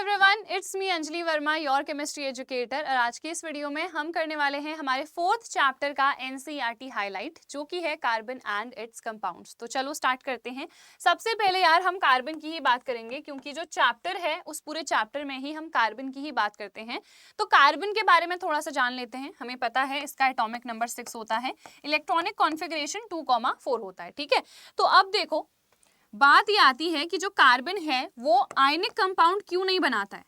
Everyone, it's me Anjali Verma, your chemistry educator. और आज के इस वीडियो में हम करने वाले हैं हमारे 4th चैप्टर का एनसीईआरटी हाईलाइट, जो कि है कार्बन एंड इट्स कंपाउंड्स। तो चलो स्टार्ट करते हैं। सबसे पहले यार हम कार्बन की ही बात करेंगे, क्योंकि जो चैप्टर है उस पूरे चैप्टर में ही हम कार्बन की ही बात करते हैं। तो कार्बन के बारे में थोड़ा सा जान लेते हैं। हमें पता है इसका एटॉमिक नंबर 6 होता है, इलेक्ट्रॉनिक कॉन्फिगरेशन 2,4 होता है। ठीक है, तो अब देखो बात ये आती है कि जो कार्बन है वो आयनिक कंपाउंड क्यों नहीं बनाता है।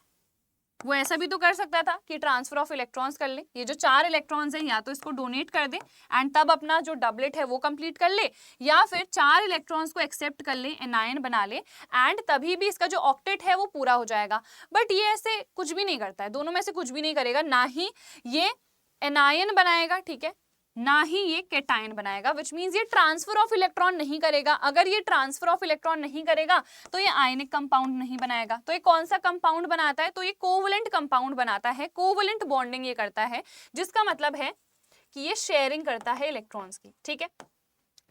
वो ऐसा भी तो कर सकता था कि ट्रांसफर ऑफ इलेक्ट्रॉन्स कर ले, ये जो 4 इलेक्ट्रॉन्स हैं या तो इसको डोनेट कर दे एंड तब अपना जो डबलेट है वो कंप्लीट कर ले, या फिर 4 इलेक्ट्रॉन्स को एक्सेप्ट कर ले, एनायन बना ले एंड तभी भी इसका जो ऑक्टेट है वो पूरा हो जाएगा। बट ये ऐसे कुछ भी नहीं करता है, दोनों में से कुछ भी नहीं करेगा। ना ही ये एनायन बनाएगा, ठीक है, ना ही ये कैटायन बनाएगा, विच मींस ये ट्रांसफर ऑफ इलेक्ट्रॉन नहीं करेगा। अगर ये ट्रांसफर ऑफ इलेक्ट्रॉन नहीं करेगा तो ये आयनिक कंपाउंड नहीं बनाएगा। तो ये कौन सा कंपाउंड बनाता है? तो ये कोवलेंट कंपाउंड बनाता है, कोवलेंट बॉन्डिंग ये करता है, जिसका मतलब है कि ये शेयरिंग करता है इलेक्ट्रॉन्स की। ठीक है,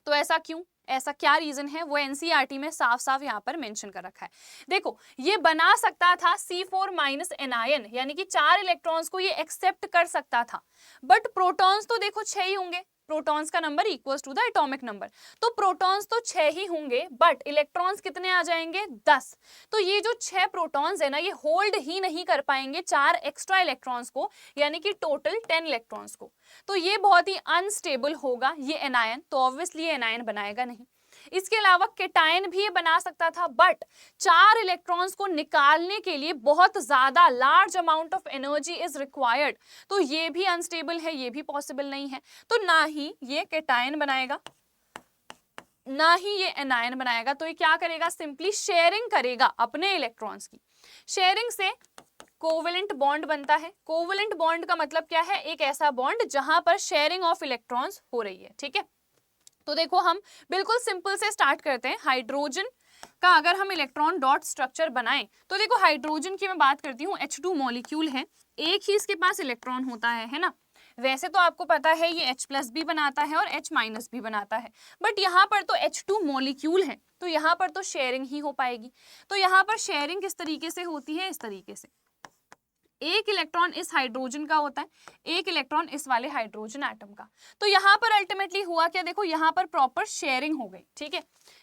तो ऐसा क्यों, ऐसा क्या रीजन है, वो एनसीईआरटी में साफ साफ यहाँ पर मेंशन कर रखा है। देखो, ये बना सकता था C4- एनायन, यानी कि 4 इलेक्ट्रॉन्स को ये एक्सेप्ट कर सकता था, बट प्रोटॉन्स तो देखो 6 ही होंगे। प्रोटॉन्स का number equals to the atomic number, तो प्रोटॉन्स तो 6 ही होंगे, बट इलेक्ट्रॉन्स कितने आ जाएंगे? 10। तो ये जो 6 प्रोटॉन्स है ना, ये होल्ड ही नहीं कर पाएंगे 4 एक्स्ट्रा इलेक्ट्रॉन्स को, यानी कि टोटल 10 इलेक्ट्रॉन्स को। तो ये बहुत ही अनस्टेबल होगा ये एनायन, तो ऑब्वियसली ये एनायन बनाएगा नहीं। इसके अलावा कैटायन भी ये बना सकता था, बट 4 इलेक्ट्रॉन्स को निकालने के लिए बहुत ज्यादा large amount of energy is required, तो ये भी अनस्टेबल है, ये भी पॉसिबल नहीं है। तो ना ही ये कैटायन बनाएगा, ना ही ये एनायन बनाएगा। तो ये क्या करेगा? सिंपली शेयरिंग करेगा अपने इलेक्ट्रॉन्स की। शेयरिंग से कोवेलेंट बॉन्ड बनता है। कोवेलेंट बॉन्ड का मतलब क्या है? एक ऐसा बॉन्ड जहां पर शेयरिंग ऑफ इलेक्ट्रॉन्स हो रही है। ठीक है, तो देखो हम बिल्कुल सिंपल से स्टार्ट करते हैं। हाइड्रोजन का अगर हम इलेक्ट्रॉन डॉट स्ट्रक्चर बनाएं, तो देखो हाइड्रोजन की मैं बात करती हूँ, H2 मॉलिक्यूल है, एक ही इसके पास इलेक्ट्रॉन होता है ना। वैसे तो आपको पता है ये H+ भी बनाता है और H- भी बनाता है, बट यहाँ पर तो H2 मॉलिक्यूल है, तो यहाँ पर तो शेयरिंग ही हो पाएगी। तो यहाँ पर शेयरिंग किस तरीके से होती है? इस तरीके से, एक इलेक्ट्रॉन इस हाइड्रोजन का होता है, एक इलेक्ट्रॉन इस वाले हाइड्रोजन एटम का। तो यहाँ पर अल्टीमेटली हुआ क्या? देखो यहाँ पर प्रॉपर शेयरिंग हो गई। ठीक है,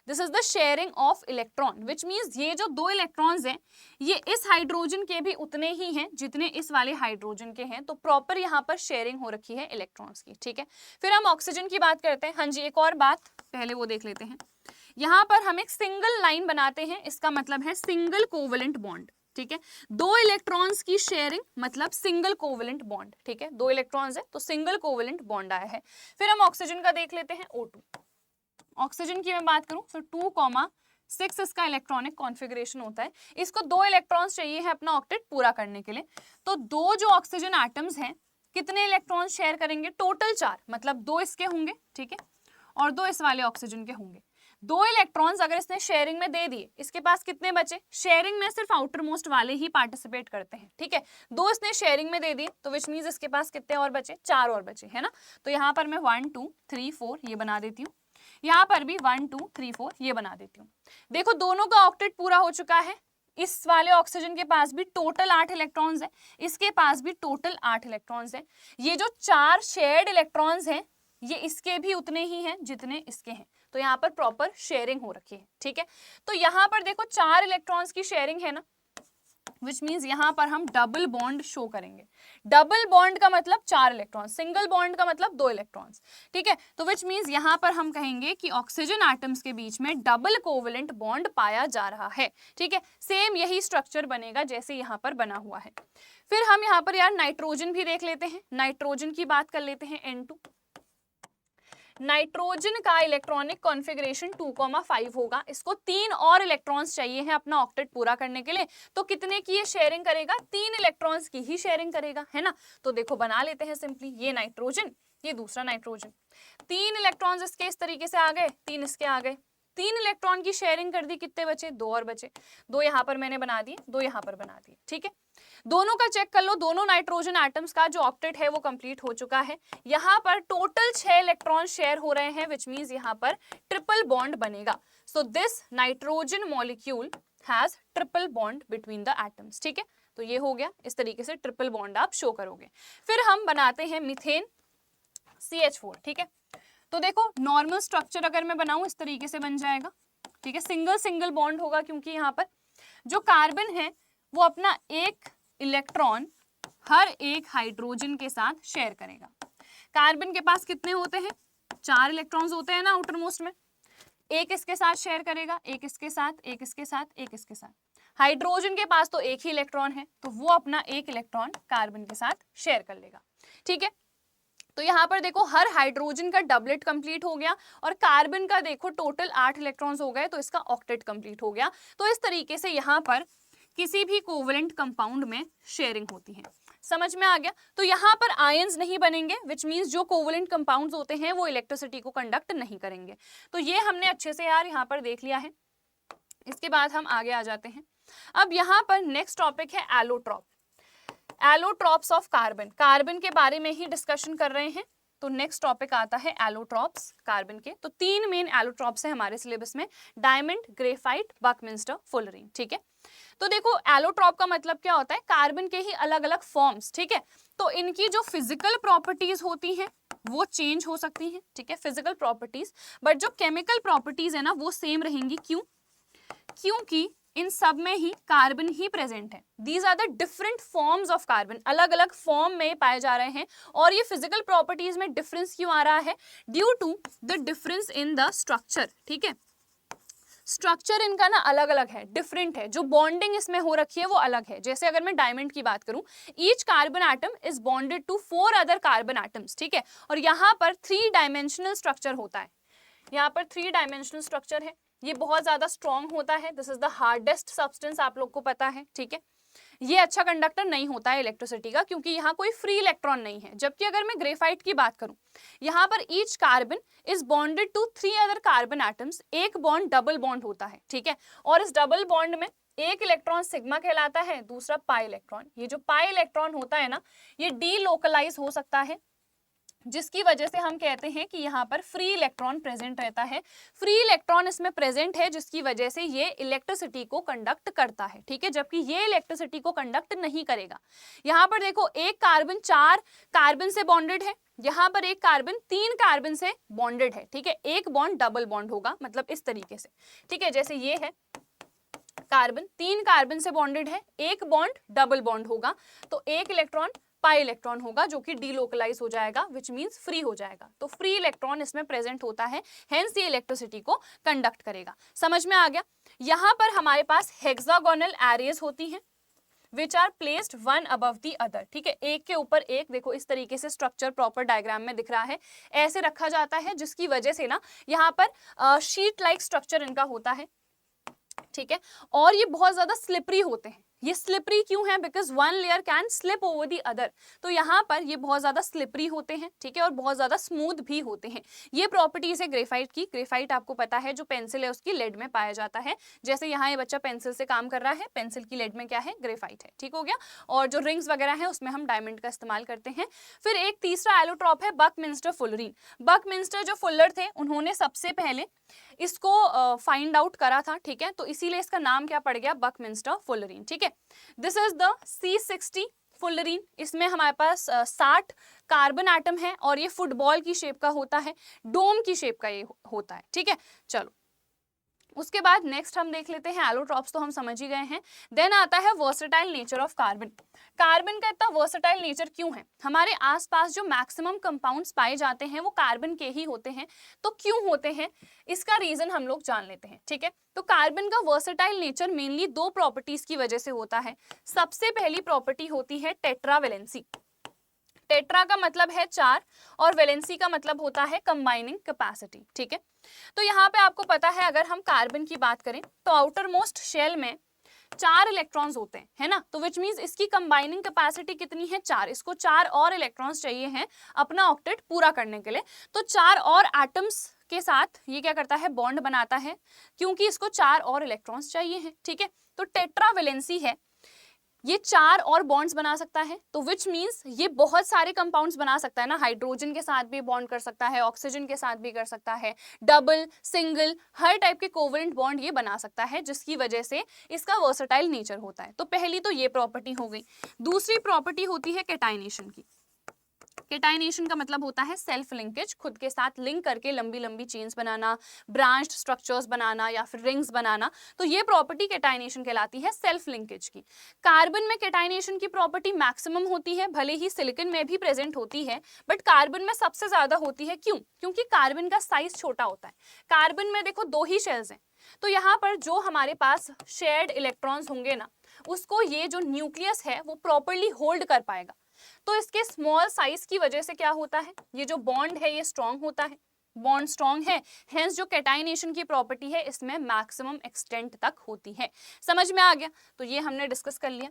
this is the sharing of electron, which means ये जो 2 इलेक्ट्रॉन्स हैं ये इस हाइड्रोजन के भी उतने ही हैं जितने इस वाले हाइड्रोजन के हैं। तो प्रॉपर यहाँ पर शेयरिंग हो रखी है इलेक्ट्रॉन्स की। ठीक है, फिर हम ऑक्सीजन की बात करते हैं। हाँ जी, एक और बात पहले वो देख लेते हैं। यहाँ पर हम एक सिंगल लाइन बनाते हैं, इसका मतलब है सिंगल कोवेलेंट बॉन्ड। ठीक है, 2 इलेक्ट्रॉन्स की शेयरिंग मतलब सिंगल कोवेलेंट बॉन्ड। ठीक है, 2 इलेक्ट्रॉन्स है तो सिंगल कोवेलेंट बॉन्ड आया है। फिर हम ऑक्सीजन का देख लेते हैं, O2। ऑक्सीजन की मैं बात करूं तो 2,6 इसका इलेक्ट्रॉनिक कॉन्फ़िगरेशन होता है। इसको 2 इलेक्ट्रॉन्स चाहिए है अपना ऑक्टेट पूरा करने के लिए। तो 2 जो ऑक्सीजन एटम्स हैं कितने इलेक्ट्रॉन्स शेयर करेंगे? टोटल 4, मतलब 2 इसके होंगे, ठीक है, और 2 इस वाले ऑक्सीजन के होंगे। 2 इलेक्ट्रॉन्स अगर इसने शेयरिंग में दे दिए, इसके पास कितने बचे? शेयरिंग में सिर्फ आउटर मोस्ट वाले ही पार्टिसिपेट करते हैं। ठीक है, 2 इसने शेयरिंग में दे दिए, तो विच मींस इसके पास कितने और बचे? 4 और बचे, है ना। तो यहाँ पर मैं 1 2 3 4 ये बना देती हूँ, यहाँ पर भी 1 2 3 4 ये बना देती हूँ। देखो दोनों का ऑक्टेट पूरा हो चुका है। इस वाले ऑक्सीजन के पास भी टोटल 8 इलेक्ट्रॉन्स है, इसके पास भी टोटल 8 इलेक्ट्रॉन्स है। ये जो 4 शेयर्ड इलेक्ट्रॉन्स हैं ये इसके भी उतने ही हैं जितने इसके हैं। तो यहाँ पर प्रॉपर शेयरिंग हो रखी है। ठीक है, तो यहाँ पर देखो 4 इलेक्ट्रॉन्स की शेयरिंग है ना, विच मींस यहाँ पर हम डबल बॉन्ड शो करेंगे। डबल बॉन्ड का मतलब 4 इलेक्ट्रॉन, सिंगल बॉन्ड का मतलब 2 इलेक्ट्रॉन्स। ठीक है, तो विच मींस यहाँ पर हम कहेंगे कि ऑक्सीजन एटम्स के बीच में डबल कोवेलेंट बॉन्ड पाया जा रहा है। ठीक है, सेम यही स्ट्रक्चर बनेगा जैसे यहाँ पर बना हुआ है। फिर हम यहाँ पर यार नाइट्रोजन भी देख लेते हैं। नाइट्रोजन की बात कर लेते हैं, N2। नाइट्रोजन का इलेक्ट्रॉनिक कॉन्फ़िगरेशन 2,5 होगा। इसको 3 और इलेक्ट्रॉन्स चाहिए हैं अपना ऑक्टेट पूरा करने के लिए। तो कितने की ये शेयरिंग करेगा? 3 इलेक्ट्रॉन्स की ही शेयरिंग करेगा, है ना। तो देखो बना लेते हैं सिंपली, ये नाइट्रोजन, ये दूसरा नाइट्रोजन, 3 इलेक्ट्रॉन्स इसके इस तरीके से आ गए, 3 इसके आ गए, 3 इलेक्ट्रॉन की शेयरिंग कर दी, कितने बचे? 2 और बचे। 2 यहाँ पर मैंने बना दिए, 2 यहाँ पर बना दिए। ठीक है, दोनों का चेक कर लो, दोनों नाइट्रोजन एटम्स का जो ऑक्टेट है वो कंप्लीट हो चुका है। यहाँ पर टोटल 6 इलेक्ट्रॉन शेयर हो रहे हैं, विच मींस यहाँ पर ट्रिपल बॉन्ड बनेगा। So this nitrogen molecule has triple bond between the atoms. ठीक है, तो ये हो गया, इस तरीके से ट्रिपल बॉन्ड आप शो करोगे। फिर हम बनाते हैं मीथेन CH4। ठीक है, तो देखो नॉर्मल स्ट्रक्चर अगर मैं बनाऊं इस तरीके से बन जाएगा। ठीक है, सिंगल सिंगल बॉन्ड होगा क्योंकि यहाँ पर जो कार्बन है वो अपना एक इलेक्ट्रॉन हर एक हाइड्रोजन के साथ शेयर करेगा। कार्बन के पास कितने होते हैं, 4 इलेक्ट्रॉन्स होते हैं ना आउटर मोस्ट में, एक इसके साथ शेयर करेगा, एक इसके साथ, एक इसके साथ, एक इसके साथ। हाइड्रोजन के पास तो एक ही इलेक्ट्रॉन है तो वो अपना एक इलेक्ट्रॉन कार्बन के साथ शेयर कर लेगा। ठीक है, तो यहाँ पर देखो हर हाइड्रोजन का डबलेट कंप्लीट हो गया और कार्बन का देखो टोटल 8 इलेक्ट्रॉन्स हो गए तो इसका ऑक्टेट कंप्लीट हो गया। तो इस तरीके से यहाँ पर किसी भी कोवेलेंट कंपाउंड में शेयरिंग होती है। समझ में आ गया? तो यहाँ पर आयंस नहीं बनेंगे, विच मीन्स जो कोवेलेंट कंपाउंड्स होते हैं वो इलेक्ट्रिसिटी को कंडक्ट नहीं करेंगे। तो ये हमने अच्छे से यार यहाँ पर देख लिया है। इसके बाद हम आगे आ जाते हैं। अब यहाँ पर नेक्स्ट टॉपिक है allotrope. Allotropes of carbon, carbon के बारे में ही डिस्कशन कर रहे हैं। तो नेक्स्ट टॉपिक आता है एलोट्रॉप्स कार्बन के। तो 3 मेन एलोट्रॉप्स हैं हमारे सिलेबस में, डायमंड, ग्रेफाइट, बकमिंस्टर, फुलरीन। ठीक है, तो देखो एलोट्रॉप का मतलब क्या होता है, कार्बन के ही अलग अलग फॉर्म्स। ठीक है, तो इनकी जो फिजिकल प्रॉपर्टीज होती हैं वो चेंज हो सकती हैं। ठीक है, फिजिकल प्रॉपर्टीज, बट जो केमिकल प्रॉपर्टीज है ना वो सेम रहेंगी। क्यों? क्योंकि इन सब में ही कार्बन ही प्रेजेंट है। These are the different forms of carbon, अलग अलग फॉर्म में पाए जा रहे हैं। और ये फिजिकल प्रॉपर्टीज में डिफरेंस क्यों आ रहा है? Due to the difference in the structure. ठीक है, स्ट्रक्चर इनका ना अलग अलग है, डिफरेंट है, जो बॉन्डिंग इसमें हो रखी है वो अलग है। जैसे अगर मैं डायमंड की बात करूं, each carbon atom is bonded to 4 other carbon atoms. ठीक है, और यहाँ पर 3 डायमेंशनल स्ट्रक्चर होता है। यहाँ पर 3 डायमेंशनल स्ट्रक्चर है, ये बहुत ज्यादा स्ट्रॉन्ग होता है। This is the hardest substance, आप लोग को पता है। ठीक है, ये अच्छा कंडक्टर नहीं होता है इलेक्ट्रिसिटी का क्योंकि यहाँ कोई फ्री इलेक्ट्रॉन नहीं है। जबकि अगर मैं ग्रेफाइट की बात करूं, यहाँ पर each carbon is bonded to 3 other carbon atoms. एक बॉन्ड डबल बॉन्ड होता है। ठीक है, और इस डबल बॉन्ड में एक इलेक्ट्रॉन सिग्मा कहलाता है, दूसरा पाई इलेक्ट्रॉन। ये जो पाई इलेक्ट्रॉन होता है ना, ये डीलोकलाइज हो सकता है, जिसकी वजह से हम कहते हैं कि यहाँ पर फ्री इलेक्ट्रॉन प्रेजेंट रहता है। फ्री इलेक्ट्रॉन इसमें प्रेजेंट है जिसकी वजह से ये इलेक्ट्रिसिटी को कंडक्ट करता है। ठीक है, जबकि ये इलेक्ट्रिसिटी को कंडक्ट नहीं करेगा। यहाँ पर देखो एक कार्बन 4 कार्बन से बॉन्डेड है, यहाँ पर एक कार्बन 3 कार्बन से बॉन्डेड है। ठीक है, एक बॉन्ड डबल बॉन्ड होगा, मतलब इस तरीके से। ठीक है, जैसे ये है कार्बन 3 कार्बन से बॉन्डेड है, एक बॉन्ड डबल बॉन्ड होगा, तो एक इलेक्ट्रॉन पाई इलेक्ट्रॉन होगा जो कि डीलोकलाइज हो जाएगा, विच मींस फ्री हो जाएगा। तो फ्री इलेक्ट्रॉन इसमें प्रेजेंट होता है, हेंस ये इलेक्ट्रिसिटी को कंडक्ट करेगा। समझ में आ गया? यहाँ पर हमारे पास हेक्सागोनल एरेज होती हैं which are placed one above the other. ठीक है, एक के ऊपर एक, देखो इस तरीके से स्ट्रक्चर प्रॉपर डायग्राम में दिख रहा है, ऐसे रखा जाता है जिसकी वजह से ना यहाँ पर शीट लाइक स्ट्रक्चर इनका होता है। ठीक है, और ये बहुत ज्यादा स्लिपरी होते हैं। ये स्लिपरी क्यों है? Because one layer can slip over the other. तो यहाँ पर ये बहुत ज्यादा स्लिपरी होते हैं। ठीक है, और बहुत ज्यादा स्मूथ भी होते हैं। ये प्रॉपर्टीज है ग्रेफाइट की। ग्रेफाइट आपको पता है जो पेंसिल है उसकी लेड में पाया जाता है। जैसे यहाँ ये बच्चा पेंसिल से काम कर रहा है, पेंसिल की लेड में क्या है? ग्रेफाइट है। ठीक हो गया, और जो रिंग्स वगैरह है उसमें हम डायमंड का इस्तेमाल करते हैं। फिर एक तीसरा एलोट्रॉप है बकमिंस्टर फुलरीन। बकमिंस्टर जो फुलर थे उन्होंने सबसे पहले इसको फाइंड आउट करा था। ठीक है, तो इसीलिए इसका नाम क्या पड़ गया? Buckminster fullerene. ठीक है, this is the C60 fullerene. इसमें हमारे पास 60 कार्बन एटम है और ये फुटबॉल की शेप का होता है, डोम की शेप का ये होता है। ठीक है, चलो उसके बाद नेक्स्ट हम देख लेते हैं, एलोट्रॉप्स तो हम समझ ही गए हैं। देन आता है versatile nature of carbon. Carbon का इतना वर्सेटाइल नेचर क्यों है? हमारे आसपास जो मैक्सिमम कंपाउंड्स पाए जाते हैं वो कार्बन के ही होते हैं। तो क्यों होते हैं, इसका रीजन हम लोग जान लेते हैं। ठीक है, तो कार्बन का वर्सेटाइल नेचर मेनली 2 प्रॉपर्टीज की वजह से होता है। सबसे पहली प्रॉपर्टी होती है टेट्रावेलेंसी। टेट्रा का मतलब है 4 और वैलेंसी का मतलब होता है कंबाइनिंग कैपेसिटी। ठीक है, तो यहाँ पे आपको पता है अगर हम कार्बन की बात करें तो आउटर मोस्ट शेल में 4 इलेक्ट्रॉन्स होते हैं, है ना। तो विच मींस इसकी कंबाइनिंग कैपेसिटी कितनी है? 4। इसको 4 और इलेक्ट्रॉन्स चाहिए हैं अपना ऑक्टेट पूरा करने के लिए। तो 4 और एटम्स के साथ ये क्या करता है? बॉन्ड बनाता है, क्योंकि इसको 4 और इलेक्ट्रॉन्स चाहिए हैं। ठीक है, तो टेट्रावेलेंसी है। ये 4 और बॉन्ड्स बना सकता है, तो विच मीन्स ये बहुत सारे कंपाउंड्स बना सकता है ना, हाइड्रोजन के साथ भी बॉन्ड कर सकता है, ऑक्सीजन के साथ भी कर सकता है, डबल, सिंगल, हर टाइप के कोवेलेंट बॉन्ड ये बना सकता है, जिसकी वजह से इसका वर्सेटाइल नेचर होता है। तो पहली तो ये प्रॉपर्टी हो गई। दूसरी प्रॉपर्टी होती है कैटाइनेशन की। कैटाइनेशन का मतलब होता है सेल्फ लिंकेज, खुद के साथ लिंक करके लंबी लंबी चेन्स बनाना, ब्रांच्ड स्ट्रक्चर्स बनाना या फिर रिंग्स बनाना। तो ये प्रॉपर्टी कैटाइनेशन कहलाती है, सेल्फ लिंकेज की। कार्बन में कैटाइनेशन की प्रॉपर्टी मैक्सिमम होती है, भले ही सिलिकॉन में भी प्रेजेंट होती है, बट कार्बन में सबसे ज्यादा होती है। क्यों? क्योंकि कार्बन का साइज छोटा होता है। कार्बन में देखो 2 ही शेल्स हैं, तो यहाँ पर जो हमारे पास शेयर्ड इलेक्ट्रॉन्स होंगे ना, उसको ये जो न्यूक्लियस है वो प्रॉपरली होल्ड कर पाएगा। तो इसके स्मॉल साइज की वजह से क्या होता है, ये जो बॉन्ड है ये स्ट्रॉन्ग होता है, बॉन्ड स्ट्रॉन्ग है, हेंस जो कैटाइनेशन की प्रॉपर्टी है इसमें मैक्सिमम एक्सटेंट तक होती है। समझ में आ गया? तो ये हमने डिस्कस कर लिया।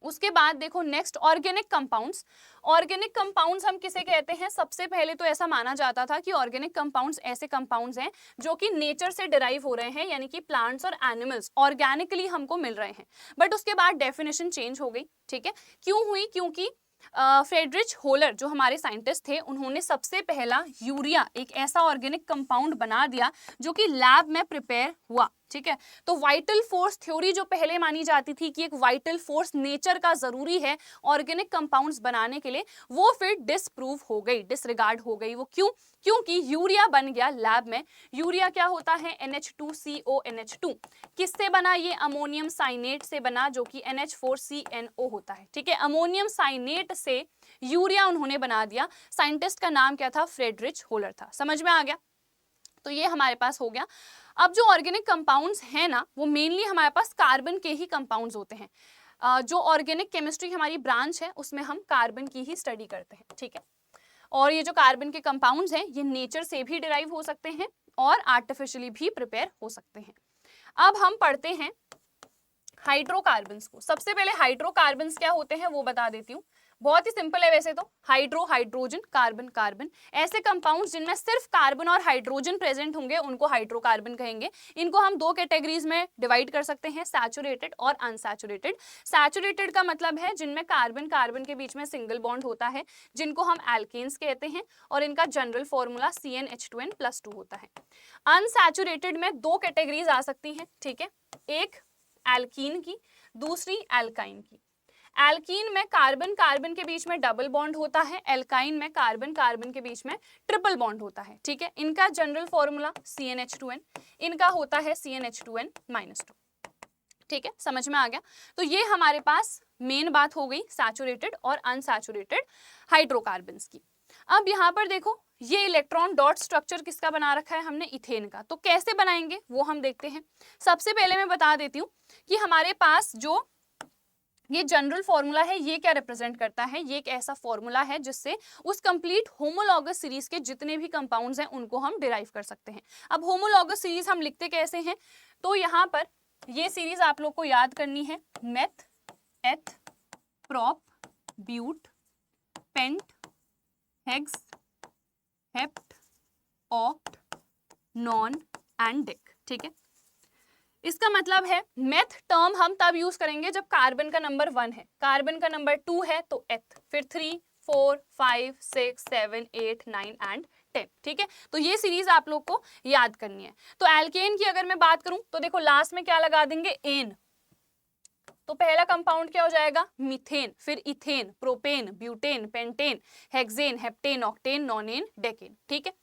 उसके बाद देखो next organic compounds. Organic compounds हम किसे कहते हैं? सबसे पहले तो ऐसा माना जाता था कि ऑर्गेनिक कंपाउंड्स ऐसे कंपाउंड्स हैं जो कि नेचर से डिराइव हो रहे हैं, यानी कि प्लांट्स और एनिमल्स ऑर्गेनिकली हमको मिल रहे हैं। बट उसके बाद डेफिनेशन चेंज हो गई। ठीक है, क्यों हुई? क्योंकि फ्रेडरिच होलर जो हमारे साइंटिस्ट थे, उन्होंने सबसे पहला यूरिया एक ऐसा ऑर्गेनिक कंपाउंड बना दिया जो कि लैब में प्रिपेयर हुआ। ठीक है, तो वाइटल फोर्स थ्योरी जो पहले मानी जाती थी कि एक वाइटल फोर्स नेचर का जरूरी है ऑर्गेनिक कंपाउंड्स बनाने के लिए, वो फिर डिसप्रूव हो गई, डिसरिगार्ड हो गई। वो क्यों? क्योंकि यूरिया बन गया लैब में। यूरिया क्या होता है? NH2CONH2। किससे बना? ये अमोनियम साइनेट से बना, जो कि NH4CNO होता है। ठीक है, अमोनियम साइनेट से यूरिया उन्होंने बना दिया। साइंटिस्ट का नाम क्या था? फ्रेडरिच होलर था। समझ में आ गया? तो ये हमारे पास हो गया। अब जो ऑर्गेनिक कंपाउंड्स हैं ना, वो मेनली हमारे पास कार्बन के ही कंपाउंड्स होते हैं। जो ऑर्गेनिक केमिस्ट्री हमारी ब्रांच है उसमें हम कार्बन की ही स्टडी करते हैं। ठीक है, और ये जो कार्बन के कंपाउंड्स हैं ये नेचर से भी डिराइव हो सकते हैं और आर्टिफिशियली भी प्रिपेयर हो सकते हैं। अब हम पढ़ते हैं हाइड्रोकार्बन्स को। सबसे पहले हाइड्रोकार्बन्स क्या होते हैं वो बता देती हूँ। बहुत ही सिंपल है वैसे तो। हाइड्रो, हाइड्रोजन, कार्बन, कार्बन, ऐसे कंपाउंड्स जिनमें सिर्फ कार्बन और हाइड्रोजन प्रेजेंट होंगे उनको हाइड्रोकार्बन कहेंगे। इनको हम 2 कैटेगरीज में डिवाइड कर सकते हैं, सैचुरेटेड और अनसैचुरेटेड। सैचुरेटेड का मतलब है जिनमें कार्बन कार्बन के बीच में सिंगल बॉन्ड होता है, जिनको हम एल्केन्स कहते हैं, और इनका जनरल फॉर्मूला CnH2n+2 होता है। अनसैचुरेटेड में 2 कैटेगरीज आ सकती हैं। ठीक है, एक एल्कीन की, दूसरी एल्काइन की। एल्कीन में कार्बन कार्बन के बीच में डबल बॉन्ड होता है, एल्काइन में कार्बन कार्बन के बीच में ट्रिपल बॉन्ड होता है। ठीक है, इनका जनरल फॉर्मूला CnH2n, इनका होता है CnH2n-2। ठीक है, समझ में आ गया? तो ये हमारे पास मेन बात हो गई सैचुरेटेड और अनसैचुरेटेड हाइड्रोकार्बन्स की। अब यहाँ पर देखो ये इलेक्ट्रॉन डॉट स्ट्रक्चर किसका बना रखा है हमने? इथेन का। तो कैसे बनाएंगे वो हम देखते हैं। सबसे पहले मैं बता देती हूँ कि हमारे पास जो ये जनरल फॉर्मूला है ये क्या रिप्रेजेंट करता है। ये एक ऐसा फॉर्मूला है जिससे उस कंप्लीट होमोलॉगस सीरीज के जितने भी कंपाउंड्स हैं उनको हम डिराइव कर सकते हैं। अब होमोलॉगस सीरीज हम लिखते कैसे हैं? तो यहाँ पर ये सीरीज आप लोग को याद करनी है। Meth, eth, prop, but, pent, hex, hept, oct, non and dec. ठीक है, इसका मतलब है मेथ टर्म हम तब यूज करेंगे जब कार्बन का नंबर 1 है, कार्बन का नंबर 2 है तो एथ, फिर 3, 4, 5, 6, 7, 8, 9 एंड 10। ठीक है, तो ये सीरीज आप लोग को याद करनी है। तो एल्केन की अगर मैं बात करूं तो देखो लास्ट में क्या लगा देंगे? एन। तो पहला कंपाउंड क्या हो जाएगा? मीथेन, फिर ethane, propane, butane, pentane, hexane, heptane, octane, nonane, decane. ठीक है,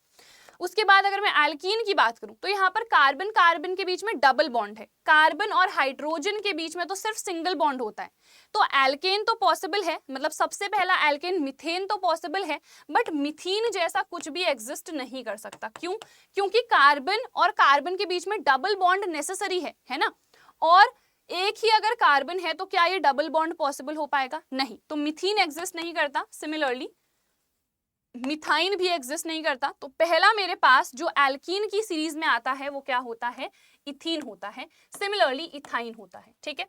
उसके बाद अगर मैं एल्कीन की बात करूं तो यहाँ पर कार्बन कार्बन के बीच में डबल बॉन्ड है, कार्बन और हाइड्रोजन के बीच में तो सिर्फ सिंगल बॉन्ड होता है। तो एल्केन तो पॉसिबल है, मतलब सबसे पहला एल्केन मीथेन तो पॉसिबल है, बट मीथीन जैसा कुछ भी एग्जिस्ट नहीं कर सकता। क्यों? क्योंकि कार्बन और कार्बन के बीच में डबल बॉन्ड नेसेसरी है ना, और एक ही अगर कार्बन है तो क्या ये डबल बॉन्ड पॉसिबल हो पाएगा? नहीं। तो मीथीन एग्जिस्ट नहीं करता, सिमिलरली मिथाइन भी एग्जिस्ट नहीं करता। तो पहला मेरे पास जो एल्कीन की सीरीज में आता है वो क्या होता है? इथीन होता है, सिमिलरली इथाइन होता है। ठीक है,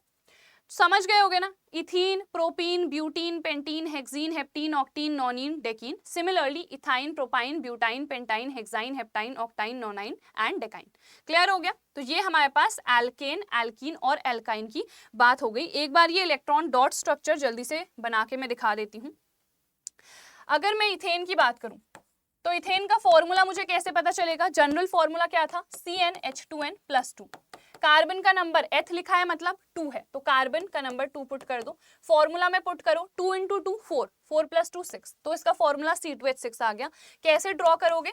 समझ गए होगे ना, ethene, propene, butene, pentene, hexene, heptene, octene, nonene, decene. Similarly ethyne, propyne, butyne, pentyne, hexyne, heptyne, octyne, nonyne and decyne. Clear हो गया? तो ये हमारे पास एल्केन, एल्कीन और एल्काइन की बात हो गई। एक बार ये इलेक्ट्रॉन डॉट स्ट्रक्चर जल्दी से बना के मैं दिखा देती हूँ। अगर मैं इथेन की बात करूं तो इथेन का फॉर्मूला मुझे कैसे पता चलेगा? जनरल फॉर्मूला क्या था? CnH2n+2। कार्बन का नंबर एथ लिखा है मतलब 2 है, तो कार्बन का नंबर 2 पुट कर दो। फॉर्मूला में पुट करो 2 × 2 4, 4 + 2 6, तो इसका फॉर्मूला C2H6 आ गया। कैसे ड्रॉ करोगे?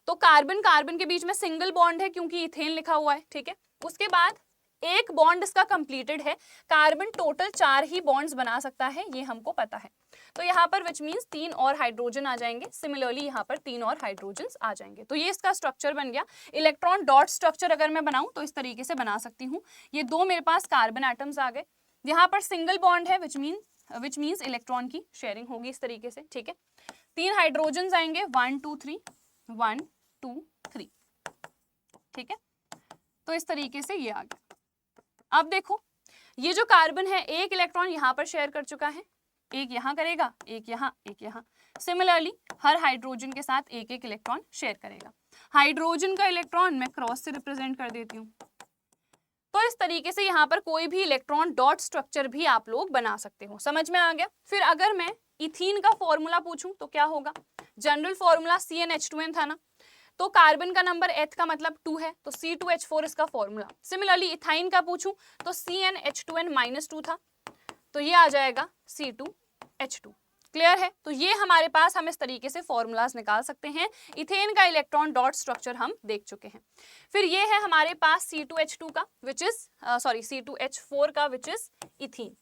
तो कार्बन कार्बन के बीच में सिंगल बॉन्ड है क्योंकि इथेन लिखा हुआ है, ठीक है। उसके बाद एक बॉन्ड इसका कंप्लीटेड है। कार्बन टोटल 4 ही बॉन्ड्स बना सकता है, ये हमको पता है। तो यहाँ पर विच मीन्स 3 और हाइड्रोजन आ जाएंगे। सिमिलरली यहाँ पर 3 और हाइड्रोजन आ जाएंगे। तो ये इसका स्ट्रक्चर बन गया। इलेक्ट्रॉन डॉट स्ट्रक्चर अगर मैं बनाऊं तो इस तरीके से बना सकती हूँ। ये 2 मेरे पास कार्बन एटम्स आ गए। यहाँ पर सिंगल बॉन्ड है विच मीन्स इलेक्ट्रॉन की शेयरिंग होगी इस तरीके से, ठीक है। 3 हाइड्रोजन आएंगे 1 2 3, 1 2 3, ठीक है। तो इस तरीके से ये आ गया। अब देखो ये जो कार्बन है एक इलेक्ट्रॉन यहाँ पर शेयर कर चुका है, एक यहाँ करेगा, एक यहाँ, एक यहाँ। सिमिलरली हर हाइड्रोजन के साथ एक एक इलेक्ट्रॉन शेयर करेगा। हाइड्रोजन का इलेक्ट्रॉन मैं क्रॉस से रिप्रेजेंट कर देती हूँ। तो इस तरीके से यहाँ पर कोई भी इलेक्ट्रॉन डॉट स्ट्रक्चर भी आप लोग बना सकते हो। समझ में आ गया? फिर अगर मैं इथीन का फॉर्मूला पूछूं तो क्या होगा? जनरल फॉर्मूला CnH2n था ना, तो कार्बन का नंबर एथ का मतलब 2 है, तो C2H4 इसका फॉर्मूला। सिमिलरली इथाइन का पूछूं तो CnH2n-2 था, तो ये आ जाएगा C2H2। क्लियर है? तो ये हमारे पास हम इस तरीके से फॉर्मूलाज निकाल सकते हैं। इथेन का इलेक्ट्रॉन डॉट स्ट्रक्चर हम देख चुके हैं। फिर ये है हमारे पास C2H2 का विच इज C2H4 का विच इज इथीन,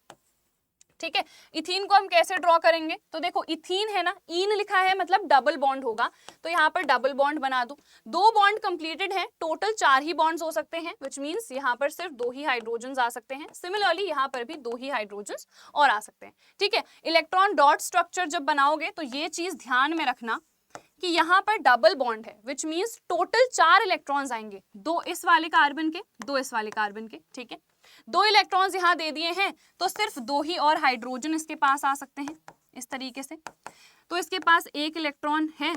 ठीक है। इथीन को हम कैसे ड्रॉ करेंगे? तो देखो इथीन है ना, ईन लिखा है मतलब डबल बॉन्ड होगा, तो यहाँ पर डबल बॉन्ड बना दो। 2 बॉन्ड कंप्लीटेड है, टोटल 4 ही बॉन्ड्स हो सकते हैं विच मीन्स यहाँ पर सिर्फ 2 ही हाइड्रोजन आ सकते हैं। सिमिलरली यहाँ पर भी 2 ही हाइड्रोजन और आ सकते हैं, ठीक है। इलेक्ट्रॉन डॉट स्ट्रक्चर जब बनाओगे तो ये चीज ध्यान में रखना कि यहाँ पर डबल बॉन्ड है विच मीन्स टोटल 4 इलेक्ट्रॉन्स आएंगे, 2 इस वाले कार्बन के, 2 इस वाले कार्बन के, ठीक है। 2 इलेक्ट्रॉन्स यहाँ दे दिए हैं तो सिर्फ 2 ही और हाइड्रोजन इसके पास आ सकते हैं इस तरीके से। तो इसके पास एक इलेक्ट्रॉन है,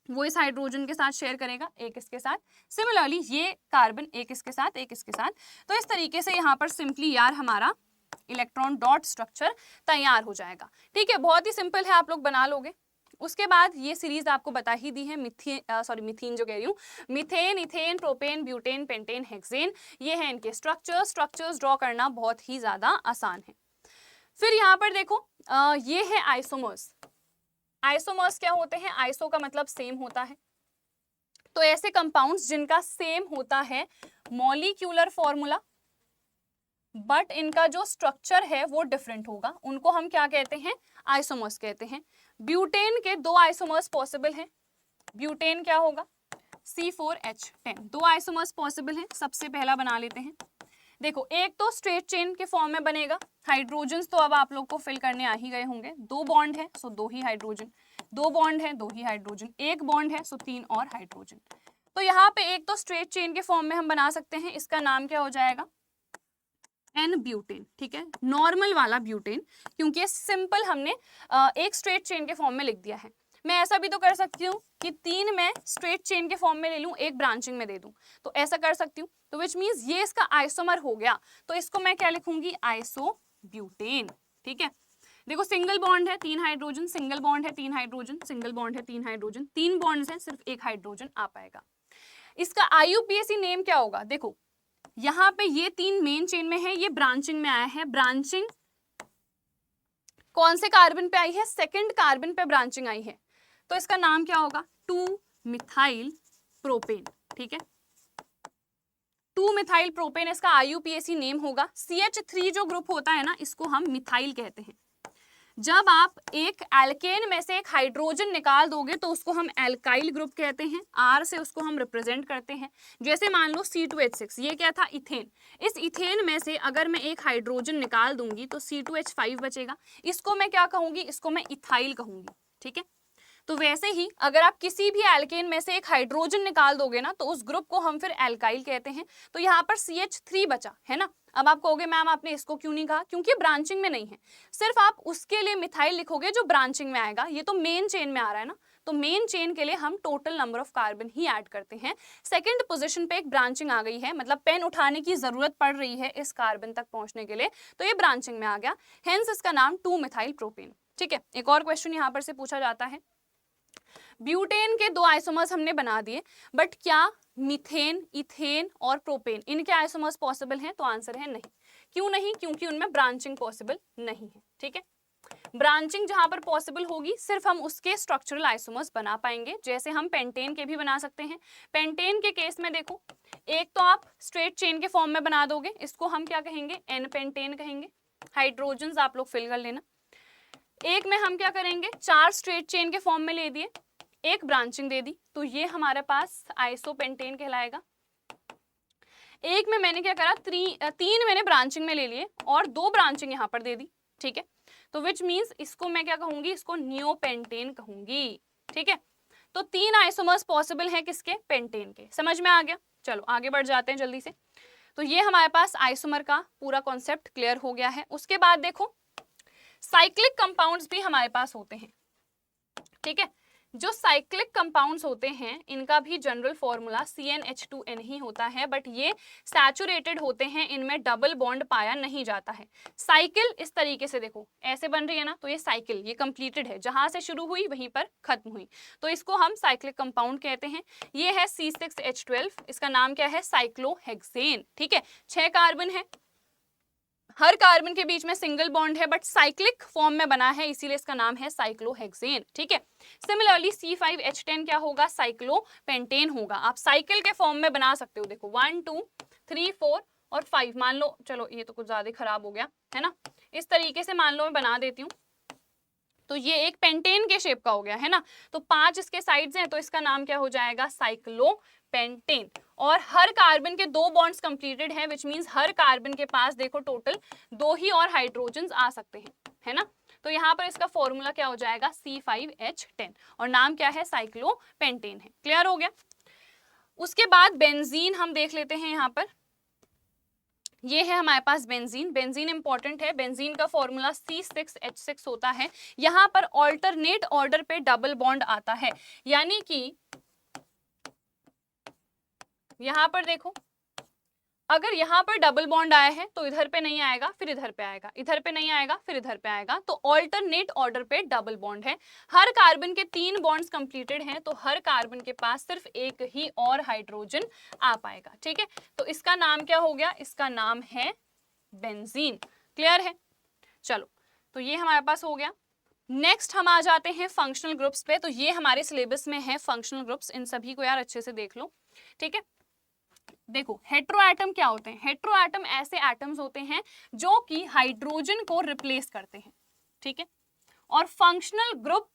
वो इस हाइड्रोजन के साथ शेयर करेगा, एक इसके साथ। सिमिलरली ये कार्बन एक इसके साथ, एक इसके साथ। तो इस तरीके से यहाँ पर सिंपली यार हमारा इलेक्ट्रॉन डॉट स्ट्रक्चर तैयार हो जाएगा, ठीक है। बहुत ही सिंपल है, आप लोग बना लोगे। उसके बाद ये सीरीज आपको बता ही दी है, मिथीन जो कह रही हूँ, methane, ethane, propane, butane, pentane, hexane, ये हैं इनके स्ट्रक्चर्स ड्रॉ करना बहुत ही ज्यादा आसान है। फिर यहाँ पर देखो ये है आइसोमर्स। आइसोमर्स क्या होते हैं? आइसो का मतलब सेम होता है, तो ऐसे कंपाउंड्स जिनका सेम होता है मॉलिक्यूलर फॉर्मूला बट इनका जो स्ट्रक्चर है वो डिफरेंट होगा, उनको हम क्या कहते हैं? आइसोमर्स कहते हैं। ब्यूटेन के 2 आइसोमर्स पॉसिबल हैं। ब्यूटेन क्या होगा? C4H10। 2 आइसोमर्स पॉसिबल हैं। सबसे पहला बना लेते हैं। देखो एक तो स्ट्रेट चेन के फॉर्म में बनेगा, हाइड्रोजन्स तो अब आप लोग को फिल करने आ ही गए होंगे। 2 बॉन्ड है सो 2 ही हाइड्रोजन, 2 बॉन्ड है 2 ही हाइड्रोजन, 1 बॉन्ड है सो 3 और हाइड्रोजन। तो यहाँ पे एक तो स्ट्रेट चेन के फॉर्म में हम बना सकते हैं, इसका नाम क्या हो जाएगा? एन ब्यूटेन, ठीक है। नॉर्मल वाला ब्यूटेन, क्योंकि सिंपल हमने एक स्ट्रेट चेन के फॉर्म में लिख दिया है। मैं ऐसा भी तो कर सकती हूँ कि 3 मैं स्ट्रेट चेन के फॉर्म में ले लूँ, एक ब्रांचिंग में दे दूँ, तो ऐसा कर सकती हूँ। तो विच मीन्स ये इसका आइसोमर हो गया, तो इसको मैं क्या लिखूंगी? आइसो ब्यूटेन, ठीक है। देखो सिंगल बॉन्ड है 3 हाइड्रोजन, सिंगल बॉन्ड है 3 हाइड्रोजन, सिंगल बॉन्ड है 3 हाइड्रोजन, 3 बॉन्ड्स हैं, सिर्फ 1 हाइड्रोजन आ पाएगा। इसका IUPAC नेम क्या होगा? देखो यहाँ पे ये 3 मेन चेन में है, ये ब्रांचिंग में आया है। ब्रांचिंग कौन से कार्बन पे आई है? सेकंड कार्बन पे ब्रांचिंग आई है, तो इसका नाम क्या होगा? 2-मिथाइल प्रोपेन, ठीक है। 2-मिथाइल प्रोपेन इसका IUPAC नेम होगा। CH3 जो ग्रुप होता है ना, इसको हम मिथाइल कहते हैं। जब आप एक एल्केन में से एक हाइड्रोजन निकाल दोगे तो उसको हम एल्काइल ग्रुप कहते हैं। R से उसको हम रिप्रेजेंट करते हैं। जैसे मान लो C2H6, ये क्या था? इथेन। इस इथेन में से अगर मैं एक हाइड्रोजन निकाल दूंगी तो C2H5 बचेगा, इसको मैं क्या कहूंगी? इसको मैं इथाइल कहूंगी, ठीक है। तो वैसे ही अगर आप किसी भी एल्केन में से एक हाइड्रोजन निकाल दोगे ना, तो उस ग्रुप को हम फिर एल्काइल कहते हैं। तो यहाँ पर CH3 बचा है ना, अब आप कहोगे मैम आपने इसको क्यों नहीं कहा, क्योंकि ब्रांचिंग में नहीं है। सिर्फ आप उसके लिए मिथाइल लिखोगे जो ब्रांचिंग में आएगा, ये तो मेन चेन में आ रहा है ना, तो मेन चेन के लिए हम total number of carbon he add करते हैं। सेकंड पोजीशन पे एक ब्रांचिंग आ गई है, मतलब पेन उठाने की जरूरत पड़ रही है इस कार्बन तक पहुंचने के लिए, तो ये ब्रांचिंग में आ गया, हेंस इसका नाम 2-मिथाइल प्रोपेन। ठीक है, एक और क्वेश्चन यहाँ पर से पूछा जाता है, ब्यूटेन के 2 आइसोमर्स हमने बना दिए, बट क्या मीथेन, इथेन और प्रोपेन इनके आइसोमर्स पॉसिबल हैं? तो आंसर है नहीं। क्यों नहीं? क्योंकि उनमें ब्रांचिंग पॉसिबल नहीं है। ठीक है, ब्रांचिंग जहां पर पॉसिबल होगी सिर्फ हम उसके स्ट्रक्चरल आइसोमर्स बना पाएंगे, जैसे हम पेंटेन के भी बना सकते हैं। पेंटेन के केस में देखो, एक तो आप स्ट्रेट चेन के फॉर्म में बना दोगे, इसको हम क्या कहेंगे? एन पेंटेन कहेंगे। हाइड्रोजन आप लोग फिल कर लेना। एक में हम क्या करेंगे? 4 स्ट्रेट चेन के फॉर्म में ले दिए, एक ब्रांचिंग दे दी, तो ये हमारे पास आइसोपेंटेन कहलाएगा। एक में मैंने क्या करा? 3 मैंने ब्रांचिंग में ले लिए और 2 ब्रांचिंग यहाँ पर दे दी। ठीक है, तो विच मीन्स इसको मैं क्या कहूंगी? इसको नियोपेंटेन कहूंगी। ठीक है, तो 3 आइसोमर्स पॉसिबल हैं किसके? पेंटेन के। समझ में आ गया? चलो आगे बढ़ जाते हैं जल्दी से। तो ये हमारे पास आइसोमर का पूरा कॉन्सेप्ट क्लियर हो गया है। उसके बाद देखो, साइक्लिक कंपाउंड्स भी हमारे पास होते हैं। ठीक है, जो साइक्लिक कंपाउंड्स होते हैं इनका भी जनरल फॉर्मूला CnH2n ही होता है, बट ये सैचुरेटेड होते हैं, इनमें डबल बॉन्ड पाया नहीं जाता है। साइकिल इस तरीके से देखो, ऐसे बन रही है ना, तो ये साइकिल, ये कंप्लीटेड है, जहां से शुरू हुई वहीं पर खत्म हुई, तो इसको हम साइक्लिक कंपाउंड कहते हैं। ये है C6H12, इसका नाम क्या है? साइक्लोहेक्सेन। ठीक है, 6 कार्बन है, हर कार्बन के बीच में सिंगल बॉन्ड है, बट साइक्लिक फॉर्म में बना है, इसीलिए इसका नाम है साइक्लोहेक्सेन। ठीक है, सिमिलरली C5H10 क्या होगा? साइक्लोपेंटेन होगा। आप साइकिल के फॉर्म में बना सकते हो, देखो 1 2 3 4 और 5 मान लो, चलो ये तो कुछ ज्यादा खराब हो गया है ना, इस तरीके से मान लो मैं बना देती हूँ, तो ये एक पेंटेन के शेप का हो गया है ना, तो 5 इसके साइड्स हैं, तो इसका नाम क्या हो जाएगा? साइक्लोपेंटेन। और हर कार्बन के 2 बॉन्ड्स कंप्लीटेड हैं, विच मींस हर कार्बन के पास देखो टोटल 2 ही और हाइड्रोजन्स आ सकते हैं, है ना, तो यहाँ पर इसका फॉर्मूला क्या हो जाएगा? C5H10, और नाम क्या है? साइक्लोपेंटेन है। क्लियर हो गया? उसके बाद बेंजीन हम देख लेते हैं। यहाँ पर ये है हमारे पास बेंजीन। बेंजीन इंपॉर्टेंट है, बेंजीन का फॉर्मूला C6H6 होता है। यहाँ पर ऑल्टरनेट ऑर्डर पे डबल बॉन्ड आता है, यानी कि यहाँ पर देखो, अगर यहाँ पर डबल बॉन्ड आया है तो इधर पे नहीं आएगा, फिर इधर पे आएगा, इधर पे नहीं आएगा, फिर इधर पे आएगा, तो ऑल्टरनेट ऑर्डर पे डबल बॉन्ड है। हर कार्बन के 3 बॉन्ड्स कंप्लीटेड हैं, तो हर कार्बन के पास सिर्फ एक ही और हाइड्रोजन आ पाएगा। ठीक है, तो इसका नाम क्या हो गया? इसका नाम है बेंजीन। क्लियर है? चलो, तो ये हमारे पास हो गया। नेक्स्ट हम आ जाते हैं फंक्शनल ग्रुप्स पे। तो ये हमारे सिलेबस में है फंक्शनल ग्रुप्स, इन सभी को यार अच्छे से देख लो। ठीक है, देखो हेट्रो एटम क्या होते हैं? हेट्रो एटम ऐसे एटम्स होते हैं जो कि हाइड्रोजन को रिप्लेस करते हैं। ठीक है, और फंक्शनल ग्रुप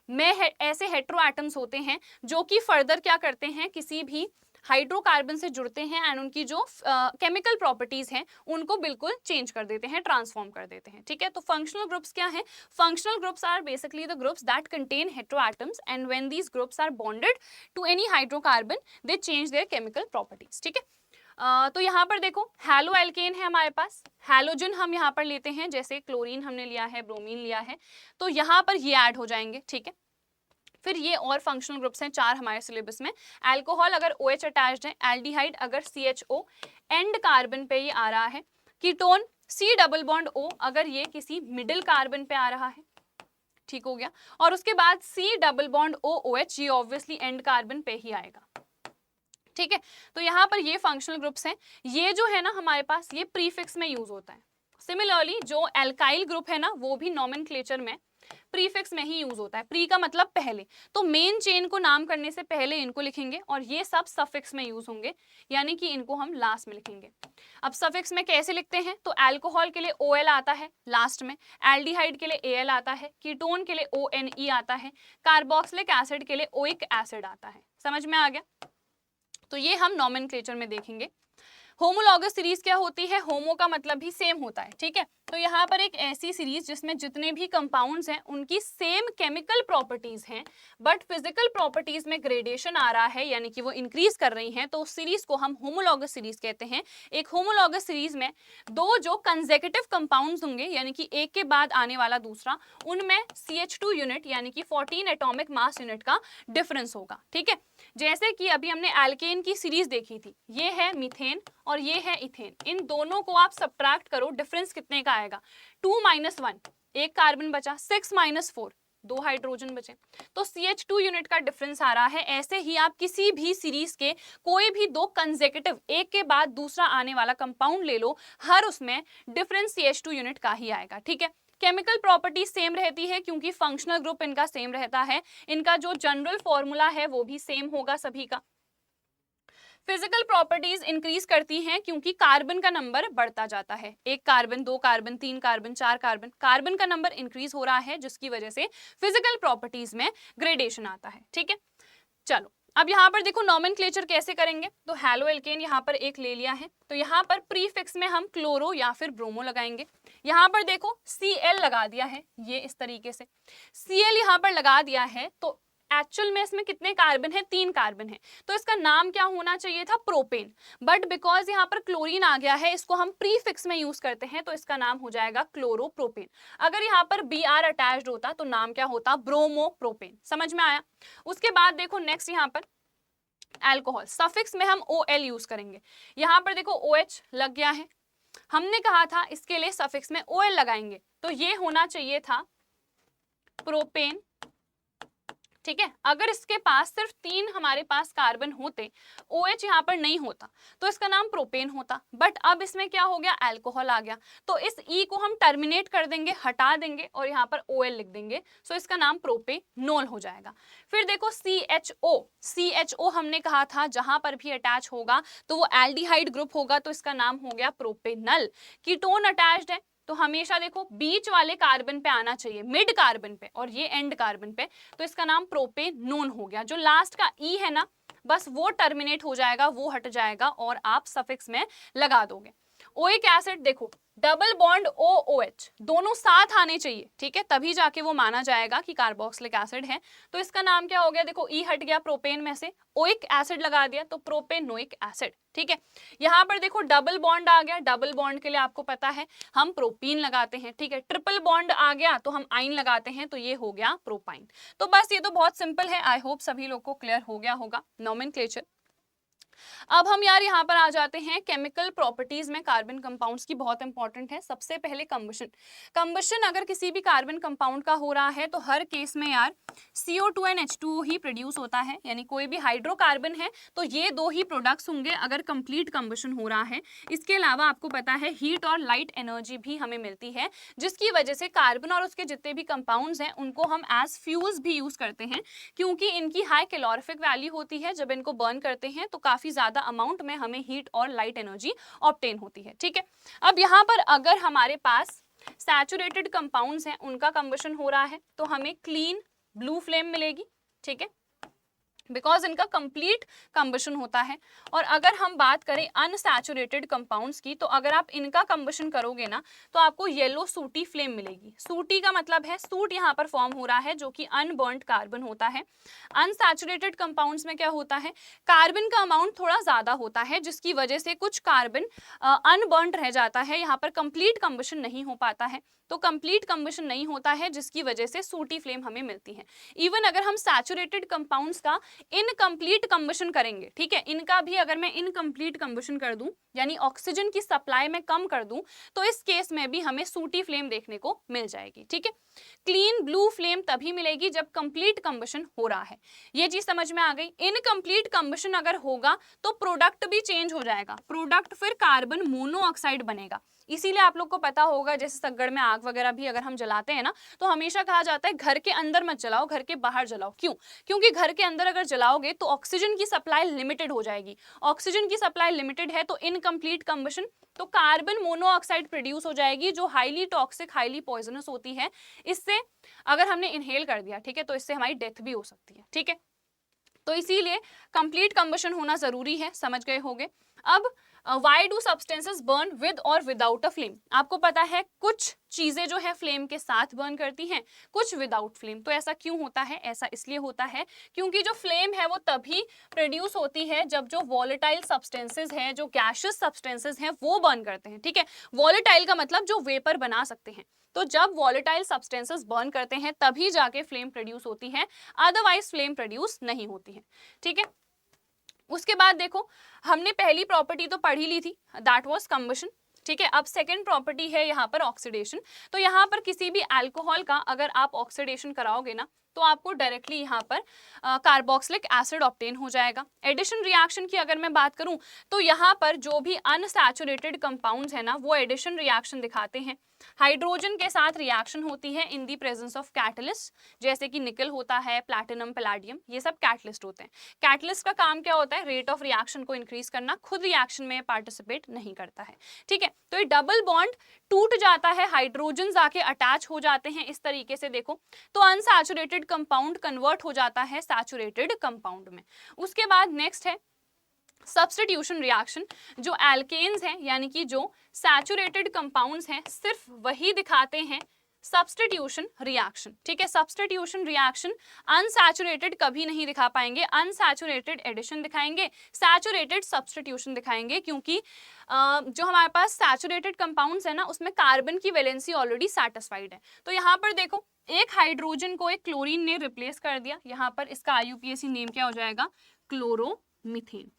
में ऐसे हेट्रो एटम्स होते हैं जो कि फर्दर क्या करते हैं? किसी भी हाइड्रोकार्बन से जुड़ते हैं एंड उनकी जो केमिकल प्रॉपर्टीज हैं उनको बिल्कुल चेंज कर देते हैं, ट्रांसफॉर्म कर देते हैं। ठीक है, तो फंक्शनल ग्रुप्स क्या हैं? Functional groups are basically the groups that contain hetero atoms and when these groups are bonded to any hydrocarbon they change their chemical properties. ठीक है, तो यहाँ पर देखो हैलो एल्केन है हमारे पास, हैलोजन हम यहाँ पर लेते हैं, जैसे क्लोरीन हमने लिया है, ब्रोमीन लिया है, तो यहाँ पर ये ऐड हो जाएंगे। ठीक है, फिर ये और फंक्शनल ग्रुप्स हैं 4 हमारे सिलेबस में। अल्कोहल अगर OH अटैच्ड है, एल्डिहाइड अगर CHO एंड कार्बन पे ये आ रहा है, ketone C double bond O अगर ये किसी मिडिल कार्बन पे आ रहा है। ठीक हो गया, और उसके बाद C double bond O OH, ये ऑब्वियसली एंड कार्बन पे ही आएगा। ठीक है, तो यहाँ पर ये फंक्शनल ग्रुप्स हैं। ये जो है ना हमारे पास, ये प्रीफिक्स में यूज होता है। सिमिलरली जो एल्काइल ग्रुप है ना, वो भी नोमेनक्लेचर में प्रीफिक्स में ही यूज होता है। प्री का मतलब पहले, तो मेन चेन को नाम करने से पहले इनको लिखेंगे, और ये सब सफिक्स में यूज होंगे, यानी कि इनको हम लास्ट में लिखेंगे। अब सफिक्स में कैसे लिखते हैं? तो अल्कोहल के लिए OL आता है लास्ट में, एल्डिहाइड के लिए AL आता है, कीटोन के लिए ONE आता है, कार्बोक्सिलिक एसिड के लिए ओइक एसिड आता है। समझ में आ गया? तो ये हम नोमेनक्लेचर में देखेंगे। होमोलॉगस सीरीज क्या होती है? होमो का मतलब भी सेम होता है। ठीक है, तो यहाँ पर एक ऐसी सीरीज जिसमें जितने भी कंपाउंड्स हैं उनकी सेम केमिकल प्रॉपर्टीज हैं, बट फिजिकल प्रॉपर्टीज में ग्रेडेशन आ रहा है, यानी कि वो इंक्रीज कर रही हैं, तो उस सीरीज को हम होमोलॉगस सीरीज कहते हैं। एक होमोलॉगस सीरीज में दो जो कंसेक्यूटिव कंपाउंड्स होंगे, यानी कि एक के बाद आने वाला दूसरा, उनमें CH2 यूनिट यानी कि 14 एटॉमिक मास यूनिट का डिफरेंस होगा। ठीक है, जैसे कि अभी हमने एल्केन की सीरीज देखी थी, ये है मीथेन और ये है इथेन, इन दोनों को आप सब्ट्रैक्ट करो, डिफरेंस कितने का आएगा? 2 - 1, एक कार्बन बचा, 6 - 4, 2 हाइड्रोजन बचे, तो CH2 यूनिट का डिफरेंस आ रहा है। ऐसे ही आप किसी भी सीरीज के कोई भी दो कंसेक्यूटिव एक के बाद दूसरा आने वाला कंपाउंड ले लो, हर उसमें डिफरेंस CH2 यूनिट का ही आएगा। ठीक है, केमिकल प्रॉपर्टी सेम रहती है क्योंकि फंक्शनल ग्रुप इनका सेम रहता है, इनका जो जनरल फॉर्मूला है वो भी सेम होगा सभी का। फिजिकल प्रॉपर्टीज इंक्रीज करती हैं क्योंकि कार्बन का नंबर बढ़ता जाता है, 1 carbon, 2 carbon, 3 carbon, 4 carbon, carbon का नंबर इंक्रीज हो रहा है, जिसकी वजह से फिजिकल प्रॉपर्टीज में ग्रेडेशन आता है। ठीक है, चलो अब यहाँ पर देखो नॉमेनक्लेचर कैसे करेंगे। तो हेलो एल्केन यहाँ पर एक ले लिया है, तो यहाँ पर प्रीफिक्स में हम क्लोरो या फिर ब्रोमो लगाएंगे। यहाँ पर देखो Cl लगा दिया है, ये इस तरीके से Cl यहाँ पर लगा दिया है, तो एक्चुअल में इसमें कितने कार्बन है? 3 कार्बन है, तो इसका नाम क्या होना चाहिए था? प्रोपेन, बट बिकॉज यहाँ पर क्लोरीन आ गया है, इसको हम प्रीफिक्स में यूज करते हैं, तो इसका नाम हो जाएगा क्लोरोप्रोपेन। अगर यहाँ पर Br अटैच्ड होता तो नाम क्या होता? ब्रोमोप्रोपेन। समझ में आया? उसके बाद देखो नेक्स्ट यहाँ पर अल्कोहल, सफिक्स में हम OL यूज करेंगे। यहाँ पर देखो OH लग गया है, हमने कहा था इसके लिए सफिक्स में OL लगाएंगे, तो ये होना चाहिए था प्रोपेन। ठीक है, अगर इसके पास सिर्फ 3 हमारे पास कार्बन होते, OH यहाँ पर नहीं होता, तो इसका नाम प्रोपेन होता, बट अब इसमें क्या हो गया? अल्कोहल आ गया, तो इस E को हम टर्मिनेट कर देंगे, हटा देंगे और यहाँ पर OL लिख देंगे, सो इसका नाम प्रोपेनोल हो जाएगा। फिर देखो CHO हमने कहा था जहां पर भी अटैच होगा तो वो एल्डिहाइड ग्रुप होगा, तो इसका नाम हो गया प्रोपेनल। कीटोन अटैच्ड है तो हमेशा देखो बीच वाले कार्बन पे आना चाहिए, मिड कार्बन पे, और ये एंड कार्बन पे, तो इसका नाम प्रोपेनोन हो गया। जो लास्ट का ई है ना, बस वो टर्मिनेट हो जाएगा, वो हट जाएगा और आप सफिक्स में लगा दोगे। ओइक एसिड देखो डबल बॉन्ड OOH दोनों साथ आने चाहिए, ठीक है, तभी जाके वो माना जाएगा कि कार्बोक्सिलिक एसिड है, तो इसका नाम क्या हो गया? देखो ई हट गया प्रोपेन में से, ओइक एसिड लगा दिया तो प्रोपेनोइक एसिड। ठीक है, यहाँ पर देखो डबल बॉन्ड आ गया, डबल बॉन्ड के लिए आपको पता है हम प्रोपीन लगाते हैं। ठीक है, ट्रिपल बॉन्ड आ गया तो हम आइन लगाते हैं, तो ये हो गया प्रोपाइन। तो बस ये तो बहुत सिंपल है, आई होप सभी लोग को क्लियर हो गया होगा नॉमेनक्लेचर। अब हम यार यहाँ पर आ जाते हैं केमिकल प्रॉपर्टीज में कार्बन कंपाउंड्स की, बहुत इंपॉर्टेंट है। सबसे पहले कंबशन अगर किसी भी कार्बन कंपाउंड का हो रहा है तो हर केस में यार CO2 and H2O he produce होता है, यानी कोई भी हाइड्रोकार्बन है तो ये दो ही प्रोडक्ट्स होंगे अगर कंप्लीट कंबशन हो रहा है। इसके अलावा आपको पता है हीट और लाइट एनर्जी भी हमें मिलती है, जिसकी वजह से कार्बन और उसके जितने भी कंपाउंड्स हैं उनको हम एज फ्यूज भी यूज करते हैं, क्योंकि इनकी हाई कैलोरीफिक वैल्यू होती है। जब इनको बर्न करते हैं तो काफी ज्यादा अमाउंट में हमें हीट और लाइट एनर्जी ऑब्टेन होती है। ठीक है, अब यहाँ पर अगर हमारे पास सैचुरेटेड कंपाउंड्स हैं, उनका कंबशन हो रहा है तो हमें क्लीन ब्लू फ्लेम मिलेगी। ठीक है, बिकॉज इनका कंप्लीट कंबशन होता है। और अगर हम बात करें अनसैचुरेटेड कंपाउंड्स की, तो अगर आप इनका कंबशन करोगे ना तो आपको येलो सूटी फ्लेम मिलेगी। सूटी का मतलब है सूट यहाँ पर फॉर्म हो रहा है, जो कि अनबर्न्ड कार्बन होता है। अनसैचुरेटेड कंपाउंड्स में क्या होता है? कार्बन का अमाउंट थोड़ा ज्यादा होता है, जिसकी वजह से कुछ कार्बन अनबर्न्ड रह जाता है, यहाँ पर कंप्लीट कंबशन नहीं हो पाता है। तो कंप्लीट कंबशन नहीं होता है, जिसकी वजह से सूटी फ्लेम हमें मिलती है। इवन अगर हम सैचुरेटेड कंपाउंड्स का इनकम्प्लीट कंबशन करेंगे, ठीक है, इनका भी अगर मैं इनकम्प्लीट कंबशन कर दूं, यानी ऑक्सीजन की सप्लाई में कम कर दूं, तो इस केस में भी हमें सूटी फ्लेम देखने को मिल जाएगी। ठीक है, क्लीन ब्लू फ्लेम तभी मिलेगी जब कंप्लीट कंबशन हो रहा है। ये चीज समझ में आ गई। इनकम्प्लीट कंबशन अगर होगा तो प्रोडक्ट भी चेंज हो जाएगा, प्रोडक्ट फिर कार्बन मोनोऑक्साइड बनेगा। इसीलिए आप लोग को पता होगा, जैसे सगड़ में आग वगैरह भी अगर हम जलाते हैं ना, तो हमेशा कहा जाता है घर के अंदर मत जलाओ, घर के बाहर जलाओ। क्यों? क्योंकि घर के अंदर अगर जलाओगे तो ऑक्सीजन की सप्लाई लिमिटेड हो जाएगी। ऑक्सीजन की सप्लाई लिमिटेड है तो इनकम्प्लीट कंबशन, तो कार्बन मोनोऑक्साइड प्रोड्यूस हो जाएगी, जो हाईली टॉक्सिक, हाईली पॉइजनस होती है। इससे अगर हमने इनहेल कर दिया, ठीक है, तो इससे हमारी डेथ भी हो सकती है। ठीक है, तो इसीलिए कंप्लीट कंबशन होना जरूरी है, समझ गए होंगे। अब why do substances burn with और विदाउट अ फ्लेम? आपको पता है कुछ चीजें जो है फ्लेम के साथ बर्न करती हैं, कुछ विदाउट फ्लेम। तो ऐसा क्यों होता है? ऐसा इसलिए होता है क्योंकि जो फ्लेम है वो तभी प्रोड्यूस होती है जब जो वॉलेटाइल सब्सटेंसेस हैं, जो गैशियस सब्सटेंसेस हैं, वो बर्न करते हैं। ठीक है, वॉलेटाइल का मतलब जो वेपर बना सकते हैं। तो जब वॉलेटाइल सब्सटेंसेस बर्न करते हैं तभी जाके फ्लेम प्रोड्यूस होती है, अदरवाइज फ्लेम प्रोड्यूस नहीं होती है। ठीक है, उसके बाद देखो हमने पहली प्रॉपर्टी तो पढ़ ही ली थी, दैट वाज कंबशन। ठीक है, अब सेकंड प्रॉपर्टी है यहाँ पर ऑक्सीडेशन। तो यहाँ पर किसी भी अल्कोहल का अगर आप ऑक्सीडेशन कराओगे ना तो आपको डायरेक्टली यहाँ पर कार्बोक्सिलिक एसिड ऑब्टेन हो जाएगा। एडिशन रिएक्शन की अगर मैं बात करूँ तो यहाँ पर जो भी अनसैचुरेटेड कंपाउंड्स है ना वो एडिशन रिएक्शन दिखाते हैं। हाइड्रोजन के साथ रिएक्शन होती है इन दी प्रेजेंस ऑफ कैटलिस्ट, जैसे कि निकल होता है, प्लैटिनम, पैलेडियम, ये सब कैटलिस्ट होते हैं। कैटलिस्ट का काम क्या होता है? रेट ऑफ रिएक्शन को इंक्रीज करना, खुद रिएक्शन में पार्टिसिपेट नहीं करता है। ठीक है, तो ये डबल बॉन्ड टूट जाता है, हाइड्रोजन आके अटैच हो जाते हैं इस तरीके से देखो, तो अनसैचुरेटेड कंपाउंड कन्वर्ट हो जाता है सैचुरेटेड कंपाउंड में। उसके बाद नेक्स्ट है सब्स्टिट्यूशन रिएक्शन। जो एल्केन्स हैं यानी कि जो सैचुरेटेड कंपाउंड्स हैं सिर्फ वही दिखाते हैं सब्स्टिट्यूशन रिएक्शन। ठीक है, सब्स्टिट्यूशन रिएक्शन अनसैचुरेटेड कभी नहीं दिखा पाएंगे, अनसैचुरेटेड एडिशन दिखाएंगे, सैचुरेटेड सब्स्टिट्यूशन दिखाएंगे, क्योंकि जो हमारे पास सैचुरेटेड कंपाउंड्स है ना उसमें कार्बन की वैलेंसी ऑलरेडी सैटिस्फाइड है। तो यहाँ पर देखो एक हाइड्रोजन को एक क्लोरीन ने रिप्लेस कर दिया, यहाँ पर इसका IUPAC नेम क्या हो जाएगा? क्लोरोमीथेन।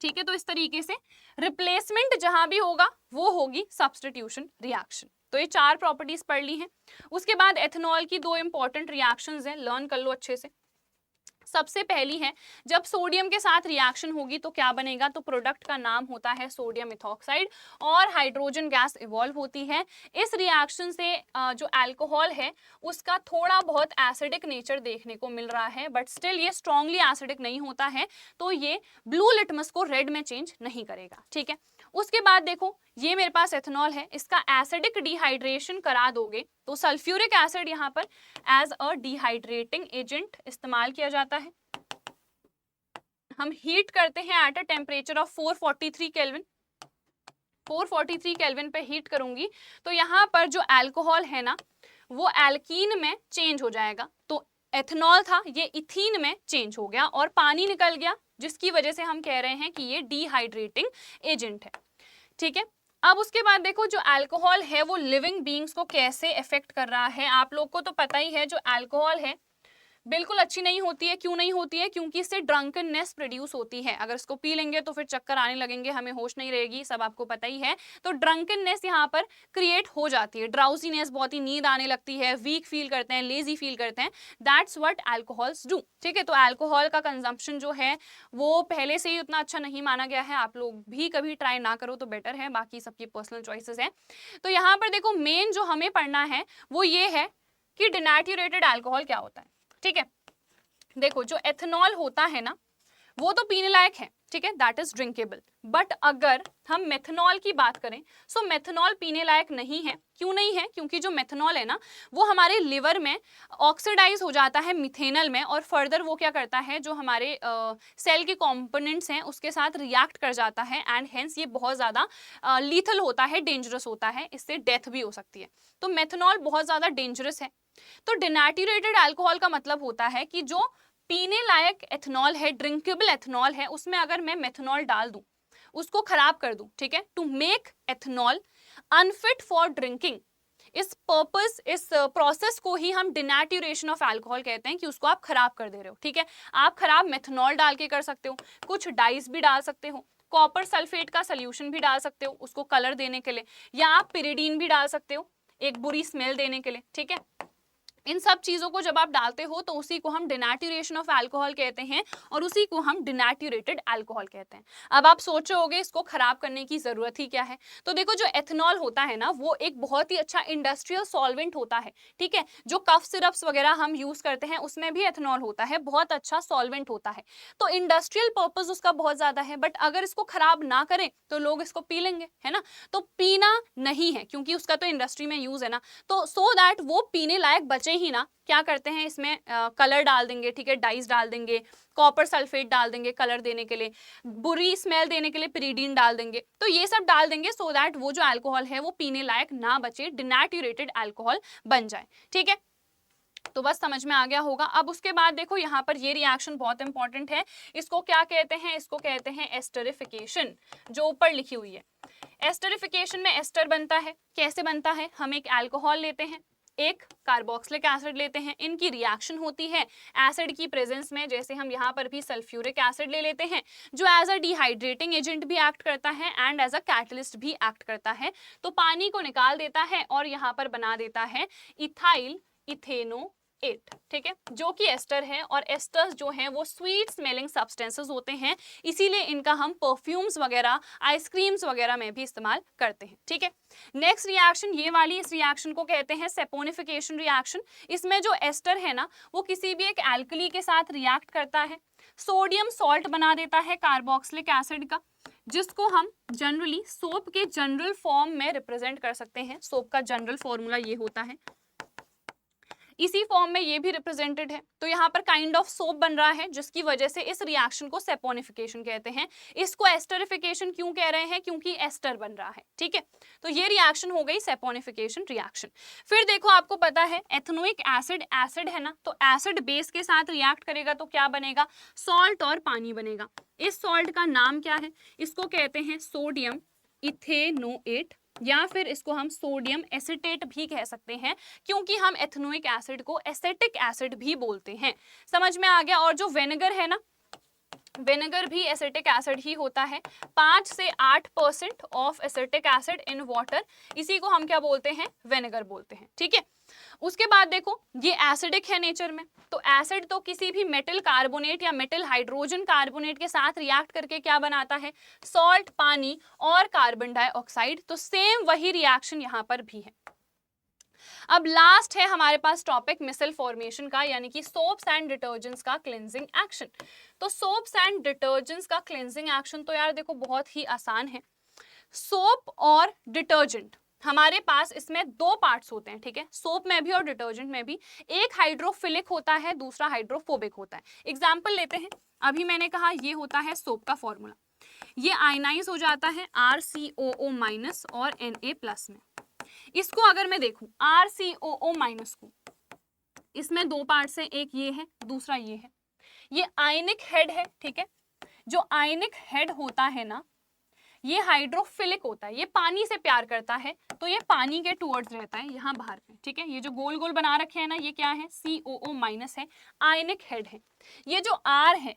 ठीक है, तो इस तरीके से रिप्लेसमेंट जहां भी होगा वो होगी सब्स्टिट्यूशन रिएक्शन। तो ये चार प्रॉपर्टीज पढ़ ली हैं। उसके बाद एथेनॉल की दो इंपॉर्टेंट रिएक्शंस हैं, लर्न कर लो अच्छे से। सबसे पहली है जब सोडियम के साथ रिएक्शन होगी तो क्या बनेगा? तो प्रोडक्ट का नाम होता है सोडियम इथॉक्साइड और हाइड्रोजन गैस इवॉल्व होती है। इस रिएक्शन से जो अल्कोहल है उसका थोड़ा बहुत एसिडिक नेचर देखने को मिल रहा है, बट स्टिल ये स्ट्रांगली एसिडिक नहीं होता है, तो ये ब्लू लिटमस को रेड में चेंज नहीं करेगा। ठीक है, उसके बाद देखो ये मेरे पास एथेनॉल है, इसका एसिडिक डिहाइड्रेशन करा दोगे तो सल्फ्यूरिक एसिड यहाँ पर एज अ डिहाइड्रेटिंग एजेंट इस्तेमाल किया जाता है। हम हीट करते हैं at a temperature of 443 kelvin. 443 kelvin पे हीट करूंगी तो यहाँ पर जो अल्कोहल है ना वो एल्कीन में चेंज हो जाएगा। तो एथेनॉल था ये इथीन में चेंज हो गया और पानी निकल गया, जिसकी वजह से हम कह रहे हैं कि ये डिहाइड्रेटिंग एजेंट है। ठीक है, अब उसके बाद देखो जो अल्कोहल है वो लिविंग बीइंग्स को कैसे इफेक्ट कर रहा है। आप लोग को तो पता ही है जो अल्कोहल है बिल्कुल अच्छी नहीं होती है। क्यों नहीं होती है? क्योंकि इससे ड्रंकननेस प्रोड्यूस होती है। अगर इसको पी लेंगे तो फिर चक्कर आने लगेंगे, हमें होश नहीं रहेगी, सब आपको पता ही है। तो ड्रंकननेस यहाँ पर क्रिएट हो जाती है, ड्राउजीनेस, बहुत ही नींद आने लगती है, वीक फील करते हैं, लेजी फील करते हैं। That's what alcohols do. ठीक है, तो अल्कोहल का कंजम्पशन जो है वो पहले से ही उतना अच्छा नहीं माना गया है। आप लोग भी कभी ट्राई ना करो तो बेटर है, बाकी सबकी पर्सनल चॉइसेस है। तो यहाँ पर देखो मेन जो हमें पढ़ना है वो ये है कि डिनैचुरेटेड अल्कोहल क्या होता है। ठीक है, देखो जो एथेनॉल होता है ना वो तो पीने लायक है, ठीक है, दैट इज ड्रिंकेबल। बट अगर हम मेथनॉल की बात करें सो मेथनॉल पीने लायक नहीं है। क्यों नहीं है? क्योंकि जो मेथनॉल है ना वो हमारे लिवर में ऑक्सीडाइज हो जाता है मिथेनल में, और फर्दर वो क्या करता है जो हमारे सेल के कंपोनेंट्स हैं उसके साथ रिएक्ट कर जाता है, एंड हेंस ये बहुत ज़्यादा लीथल होता है, डेंजरस होता है, इससे डेथ भी हो सकती है। तो मेथनॉल बहुत ज़्यादा डेंजरस है। तो डिनैचुरेटेड अल्कोहल का मतलब होता है कि जो पीने लायक एथेनॉल है, ड्रिंकेबल एथेनॉल है, उसमें अगर मैं मेथनॉल डाल दूं, उसको खराब कर दूं, ठीक है, to make ethanol unfit for drinking, इस पर्पस, इस प्रोसेस को ही हम डिनैचुरेशन ऑफ अल्कोहल कहते हैं कि उसको आप खराब कर दे रहे हो। ठीक है, आप खराब मेथनॉल डाल के कर सकते हो, कुछ डाइस भी डाल सकते हो, कॉपर सल्फेट का सोल्यूशन भी डाल सकते हो उसको कलर देने के लिए, या आप पिरिडीन भी डाल सकते हो एक बुरी स्मेल देने के लिए। ठीक है, इन सब चीजों को जब आप डालते हो तो उसी को हम डिनैचुरेशन ऑफ अल्कोहल कहते हैं और उसी को हम डिनैचुरेटेड अल्कोहल कहते हैं। अब आप सोच रहे होगे इसको खराब करने की जरूरत ही क्या है। तो देखो जो एथेनॉल होता है ना वो एक बहुत ही अच्छा इंडस्ट्रियल सॉल्वेंट होता है। ठीक है, जो कफ सिरप्स वगैरह हम यूज करते हैं उसमें भी एथेनॉल होता है, बहुत अच्छा सॉल्वेंट होता है। तो इंडस्ट्रियल पर्पज उसका बहुत ज्यादा है, बट अगर इसको खराब ना करें तो लोग इसको पी लेंगे, है ना। तो पीना नहीं है क्योंकि उसका तो इंडस्ट्री में यूज है ना, तो सो दैट वो पीने लायक बचे ही ना क्या करते हैं, इसमें कलर डाल देंगे, ठीक है, डाइस डाल देंगे, कॉपर सल्फेट डाल देंगे कलर देने के लिए, बुरी स्मेल देने के लिए पिरीडीन डाल देंगे। तो ये सब डाल देंगे सो दैट वो जो अल्कोहल है वो पीने लायक ना बचे, डिनैचुरेटेड अल्कोहल बन जाए, ठीक है। तो बस समझ में आ गया होगा। अब उसके बाद देखो यहाँ पर ये रिएक्शन बहुत इंपॉर्टेंट है, इसको क्या कहते हैं, इसको कहते हैं एस्टरिफिकेशन, जो ऊपर लिखी हुई है। एस्टरिफिकेशन में एस्टर बनता है, कैसे बनता है, हम एक अल्कोहल लेते हैं, एक कार्बोक्सिलिक एसिड लेते हैं, इनकी रिएक्शन होती है एसिड की प्रेजेंस में, जैसे हम यहाँ पर भी सल्फ्यूरिक एसिड ले लेते हैं जो एज अ डिहाइड्रेटिंग एजेंट भी एक्ट करता है एंड एज अ कैटलिस्ट भी एक्ट करता है। तो पानी को निकाल देता है और यहाँ पर बना देता है इथाइल इथेनोएट, ठीक है, जो कि एस्टर है। और एस्टर्स जो हैं वो स्वीट स्मेलिंग सब्सटेंसेस होते हैं, इसीलिए इनका हम परफ्यूम्स वगैरह, आइसक्रीम्स वगैरह में भी इस्तेमाल करते हैं, ठीक है। नेक्स्ट रिएक्शन ये वाली, इस रिएक्शन को कहते हैं सेपोनिफिकेशन रिएक्शन। इसमें जो एस्टर है ना वो किसी भी एक एल्कली के साथ रिएक्ट करता है, सोडियम सॉल्ट बना देता है कार्बोक्सिलिक एसिड का, जिसको हम जनरली सोप के जनरल फॉर्म में रिप्रेजेंट कर सकते हैं। सोप का जनरल फॉर्मूला ये होता है, इसी फॉर्म में ये भी रिप्रेजेंटेड है। तो यहाँ पर काइंड ऑफ सोप बन रहा है, जिसकी वजह से इस रिएक्शन को सेपोनिफिकेशन कहते हैं। इसको एस्टरिफिकेशन क्यों कह रहे हैं, क्योंकि एस्टर बन रहा है, ठीक है। तो ये रिएक्शन हो गई सेपोनिफिकेशन रिएक्शन। फिर देखो आपको पता है एथेनोइक एसिड, एसिड है ना, तो एसिड बेस के साथ रिएक्ट करेगा तो क्या बनेगा, सॉल्ट और पानी बनेगा। इस सॉल्ट का नाम क्या है, इसको कहते हैं सोडियम इथेनोएट, या फिर इसको हम सोडियम एसिटेट भी कह सकते हैं, क्योंकि हम एथेनोइक एसिड को एसिटिक एसिड भी बोलते हैं। समझ में आ गया। और जो विनेगर है ना, विनेगर भी एसिटिक एसिड ही होता है, 5 से 8% of acetic acid in water, इसी को हम क्या बोलते हैं, विनेगर बोलते हैं, ठीक है। उसके बाद देखो ये एसिडिक है नेचर में, तो एसिड तो किसी भी मेटल कार्बोनेट या मेटल हाइड्रोजन कार्बोनेट के साथ रिएक्ट करके क्या बनाता है, सॉल्ट, पानी और कार्बन डाइऑक्साइड। तो सेम वही रिएक्शन यहाँ पर भी है। अब लास्ट है हमारे पास टॉपिक मिसल फॉर्मेशन का, यानी कि सोप्स एंड डिटर्जेंट्स का क्लेंजिंग एक्शन। तो सोप्स एंड डिटर्जेंट्स का क्लेंजिंग एक्शन तो यार देखो बहुत ही आसान है। सोप और डिटर्जेंट हमारे पास इसमें दो पार्ट्स होते हैं, ठीक है, सोप में भी और डिटर्जेंट में भी। एक हाइड्रोफिलिक होता है, दूसरा हाइड्रोफोबिक होता है। एग्जाम्पल लेते हैं, अभी मैंने कहा ये होता है सोप का फॉर्मूला, ये आयनाइज हो जाता है RCOO माइनस और Na प्लस में। इसको अगर मैं देखूं RCOO माइनस को, इसमें दो पार्ट्स हैं, एक ये है, दूसरा ये है। ये आयनिक हेड है, ठीक है। जो आयनिक हेड होता है ना, ये हाइड्रोफिलिक होता है, ये पानी से प्यार करता है, तो ये पानी के टुवर्ड्स रहता है यहाँ बाहर पे, ठीक है। ये जो गोल गोल बना रखे हैं ना, ये क्या है, COO माइनस है, आयनिक हेड है। ये जो R है,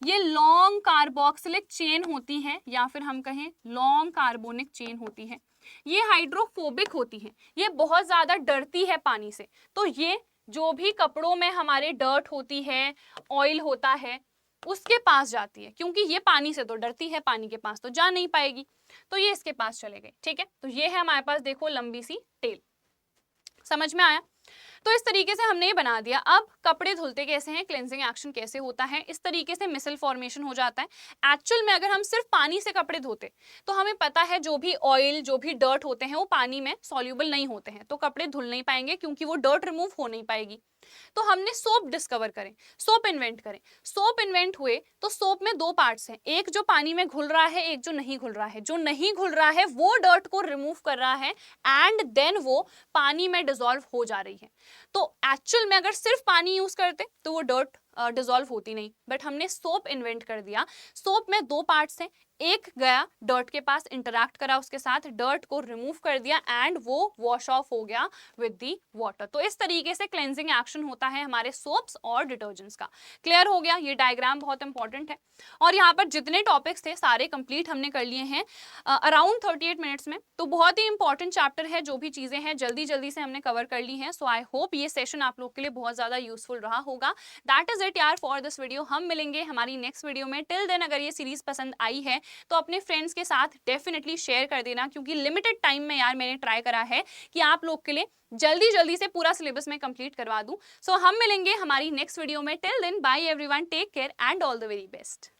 ये लॉन्ग कार्बोक्सिलिक चेन होती है, या फिर हम कहें लॉन्ग कार्बोनिक चेन होती है। ये हाइड्रोफोबिक होती है, ये बहुत ज्यादा डरती है पानी से। तो ये जो भी कपड़ों में हमारे डर्ट होती है, ऑयल होता है, उसके पास जाती है, क्योंकि ये पानी से तो डरती है, पानी के पास तो जा नहीं पाएगी, तो ये इसके पास चले गए, ठीक है। तो ये है हमारे पास देखो लंबी सी टेल। समझ में आया। तो इस तरीके से हमने ये बना दिया। अब कपड़े धुलते कैसे हैं, क्लेंजिंग एक्शन कैसे होता है, इस तरीके से मिसल फॉर्मेशन हो जाता है। एक्चुअल में अगर हम सिर्फ पानी से कपड़े धोते तो हमें पता है जो भी ऑयल, जो भी डर्ट होते हैं वो पानी में सॉल्यूबल नहीं होते हैं, तो कपड़े धुल नहीं पाएंगे, क्योंकि वो डर्ट रिमूव हो नहीं पाएगी। तो हमने सोप डिस्कवर करें, सोप इन्वेंट करें। सोप इन्वेंट हुए तो सोप में दो पार्ट्स हैं, एक जो पानी में घुल रहा है, एक जो नहीं घुल रहा है। जो नहीं घुल रहा है वो डर्ट को रिमूव कर रहा है एंड देन वो पानी में डिसॉल्व हो जा रही है। तो एक्चुअल में अगर सिर्फ पानी यूज करते तो वो डर्ट डिसॉल्व होती नहीं, बट हमने सोप इन्वेंट कर दिया। सोप में दो पार्ट्स हैं, एक गया डर्ट के पास, इंटरैक्ट करा उसके साथ, डर्ट को रिमूव कर दिया एंड वो वॉश ऑफ हो गया विद दी वाटर। तो इस तरीके से क्लेंजिंग एक्शन होता है हमारे सोप्स और डिटर्जेंट्स का। क्लियर हो गया। ये डायग्राम बहुत इंपॉर्टेंट है। और यहाँ पर जितने टॉपिक्स थे सारे कंप्लीट हमने कर लिए हैं अराउंड 38 मिनट्स में। तो बहुत ही इंपॉर्टेंट चैप्टर है, जो भी चीजें हैं जल्दी जल्दी से हमने कवर कर ली हैं। सो आई होप ये सेशन आप लोग के लिए बहुत ज्यादा यूजफुल रहा होगा। दैट इज इट यार फॉर दिस वीडियो। हम मिलेंगे हमारी नेक्स्ट वीडियो में। टिल देन अगर ये सीरीज पसंद आई है तो अपने फ्रेंड्स के साथ डेफिनेटली शेयर कर देना, क्योंकि लिमिटेड टाइम में यार मैंने ट्राई करा है कि आप लोग के लिए जल्दी जल्दी से पूरा सिलेबस में कंप्लीट करवा दूं। सो हम मिलेंगे हमारी नेक्स्ट वीडियो में। Till then bye everyone, take care and all the very best.